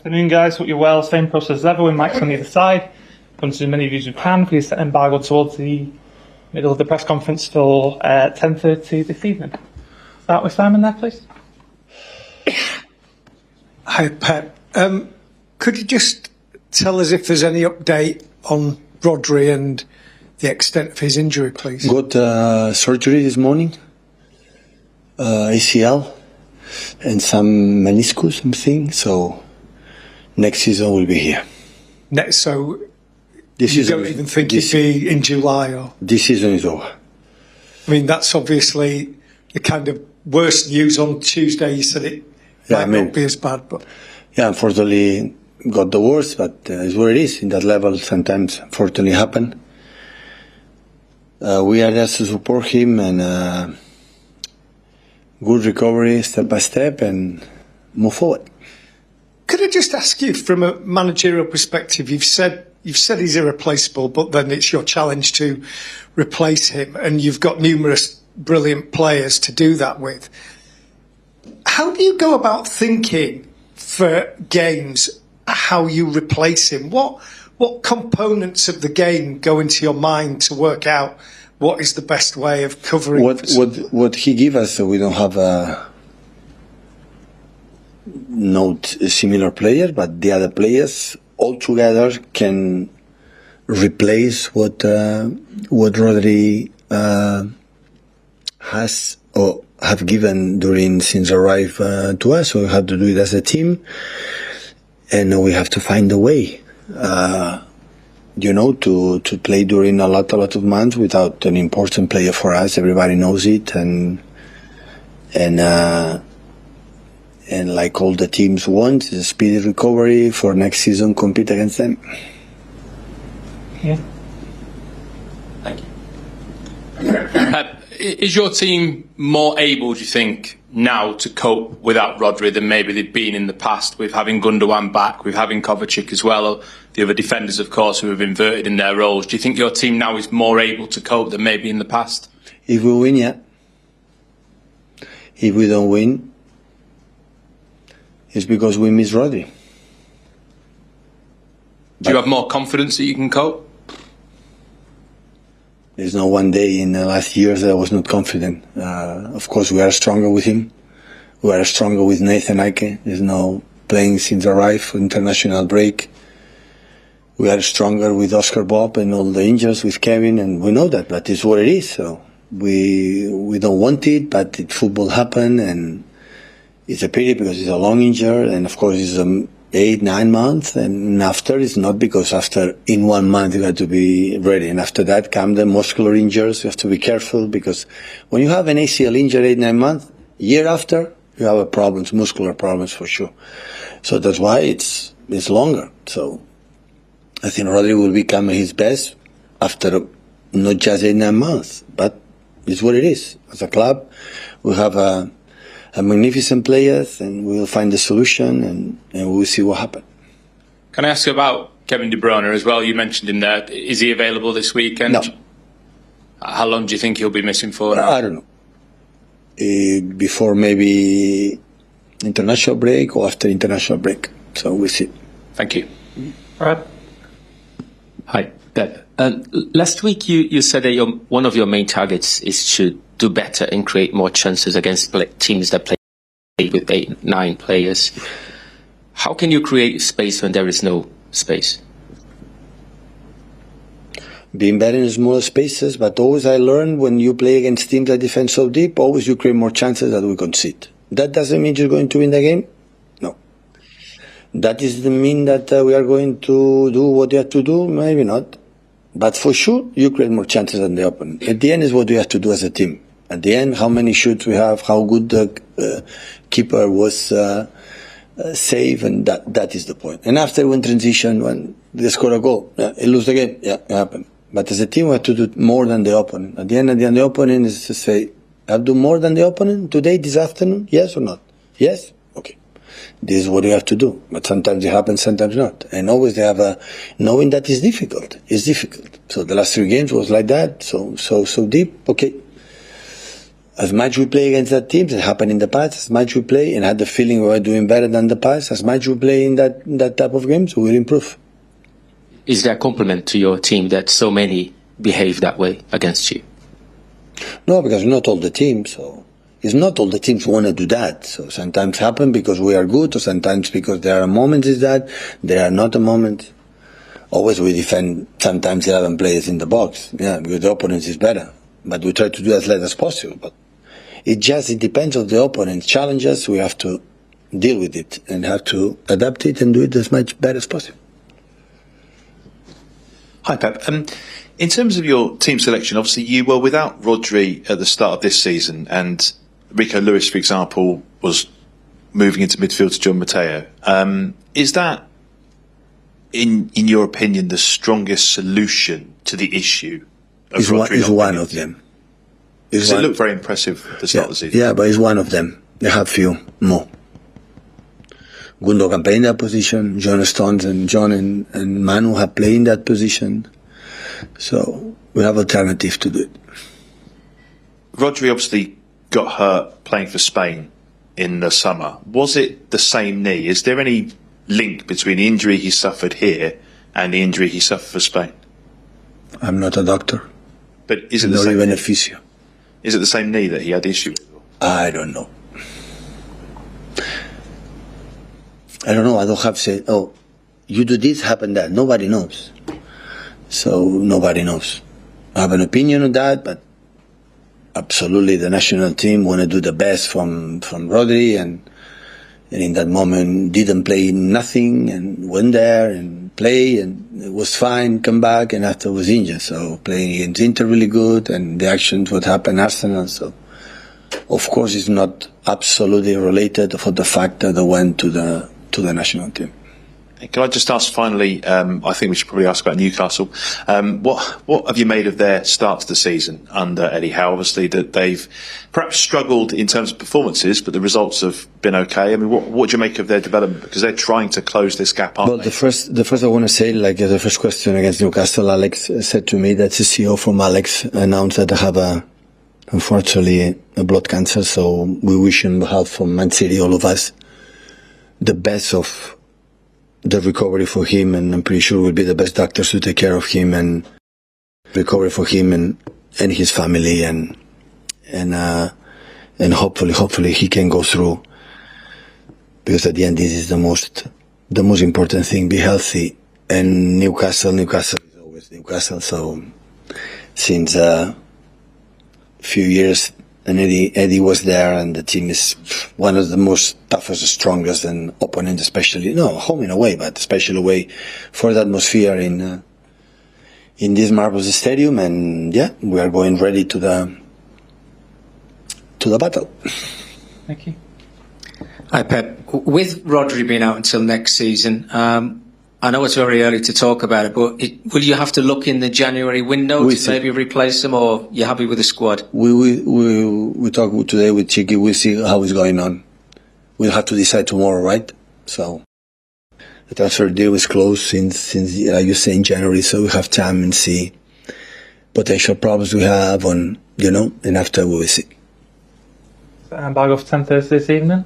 Afternoon, guys. Hope you're well. Same process as ever with Mike's on the other side. Come to as many of you as we can. Please set embargo towards the middle of the press conference for 10:30 this evening. Start with Simon there, please. Hi, Pep. Could you just tell us if there's any update on Rodri and the extent of his injury, please? Got surgery this morning, ACL, and some meniscus, something. So next season will be here. So this you don't even think he'd be in July? Or this season is over. I mean, that's obviously the kind of worst news on Tuesday. You said it might not be as bad, but yeah, unfortunately got the worst, but it's what it is. In that level, sometimes unfortunately happen. We are there to support him and good recovery step by step and move forward. Could I just ask you, from a managerial perspective, you've said he's irreplaceable, but then it's your challenge to replace him, and you've got numerous brilliant players to do that with. How do you go about thinking for games how you replace him? What components of the game go into your mind to work out what is the best way of covering? What he give us, we don't have a similar player, but the other players all together can replace what Rodri has or have given since arrived to us. So we have to do it as a team, and we have to find a way. To play during a lot of months without an important player for us. Everybody knows it, and like all the teams want, is a speedy recovery for next season, compete against them. Yeah. Thank you. Is your team more able, do you think, now to cope without Rodri than maybe they've been in the past, with having Gundogan back, with having Kovacic as well, the other defenders, of course, who have inverted in their roles? Do you think your team now is more able to cope than maybe in the past? If we win, yeah. If we don't win, it's because we miss Rodri. Do you have more confidence that you can cope? There's no one day in the last years that I was not confident. Of course, we are stronger with him. We are stronger with Nathan Ake. There's no playing since arrived for international break. We are stronger with Oscar Bob and all the injuries with Kevin, and we know that, but it's what it is. So we don't want it, but football happened, and it's a pity because it's a long injury, and of course it's 8-9 months, and after it's not because after in 1 month you have to be ready, and after that come the muscular injuries. You have to be careful because when you have an ACL injury 8-9 months, year after you have problems, muscular problems for sure. So that's why it's longer. So I think Rodri will become his best after not just 8-9 months, but it's what it is. As a club, we have a magnificent players, and we'll find the solution, and we'll see what happens. Can I ask you about Kevin De Bruyne as well? You mentioned him there. Is he available this weekend? No. How long do you think he'll be missing for now? I don't know. Before maybe international break or after international break. So we'll see. Thank you. All right. Hi, Pep. Last week you said that one of your main targets is to do better and create more chances against teams that play with 8-9 players. How can you create space when there is no space? Being better in smaller spaces, but always I learned when you play against teams that defend so deep, always you create more chances that we concede. That doesn't mean you're going to win the game. No. That doesn't mean that we are going to do what you have to do. Maybe not. But for sure, you create more chances than the opponent. At the end is what you have to do as a team. At the end, how many shoots we have, how good the keeper was safe, and that is the point. And after when transition, when they score a goal, it lose the game, it happened. But as a team, we have to do more than the opponent. At the end, the opponent is to say, I'll do more than the opponent today, this afternoon, yes or not? Yes? Okay. This is what you have to do. But sometimes it happens, sometimes not. And always they have knowing that is difficult. It's difficult. So the last 3 games was like that, so deep, okay. as much we play against that team, it happened in the past, as much we play and had the feeling we were doing better than the past, as much we play in that type of games, we will improve. Is there a compliment to your team that so many behave that way against you? No, because not all the teams, so it's not all the teams want to do that. So sometimes happen because we are good, or sometimes because there are moments is that, there are not a moment. Always we defend sometimes 11 players in the box, because the opponent is better. But we try to do as less as possible. But it depends on the opponent. Challenges, we have to deal with it and have to adapt it and do it as much better as possible. Hi, Pep. In terms of your team selection, obviously you were without Rodri at the start of this season, and Rico Lewis, for example, was moving into midfield to John Matteo. Is that, in your opinion, the strongest solution to the issue of Rodri? Is one of them. Because it looked very impressive at the start of the season. Yeah, but it's one of them. They have few more. Gundo can play in that position. John Stones and John and Manu have played in that position. So we have alternative to do it. Rodri obviously got hurt playing for Spain in the summer. Was it the same knee? Is there any link between the injury he suffered here and the injury he suffered for Spain? I'm not a doctor. But is it not even a physio. Is it the same knee that he had the issue with? I don't know. I don't know. I don't have to say, oh, you do this, happen that. Nobody knows. So nobody knows. I have an opinion on that, but absolutely the national team want to do the best from Rodri, and in that moment didn't play nothing and went there and play, and it was fine, come back, and after was injured. So playing against Inter really good, and the actions what happened Arsenal. So of course it's not absolutely related for the fact that they went to the national team. Can I just ask finally, I think we should probably ask about Newcastle. What have you made of their start to the season under Eddie Howe? Obviously that they've perhaps struggled in terms of performances, but the results have been okay. I mean, what do you make of their development? Because they're trying to close this gap, aren't they? The first I want to say, like the first question against Newcastle, Alex said to me that the CEO from Alex announced that they have unfortunately a blood cancer. So we wish on behalf of Man City, all of us, the best of the recovery for him, and I'm pretty sure we'll be the best doctors to take care of him and recovery for him and his family, and hopefully he can go through, because at the end this is the most important thing, be healthy. And Newcastle is always Newcastle. So since a few years, and Eddie was there, and the team is one of the most toughest, strongest, and opponent, especially home in a way, but especially away, for the atmosphere in this marvelous stadium. And we are going ready to the battle. Thank you. Hi, Pep. With Rodri being out until next season, I know it's very early to talk about it, but will you have to look in the January window to maybe replace him, or you're happy with the squad? We talk today with Chiqui. We'll see how it's going on. We'll have to decide tomorrow, right? So the transfer deal is closed since you say in January, so we have time and see potential problems we have on, and after we will see. Embargo for 10:30 this evening.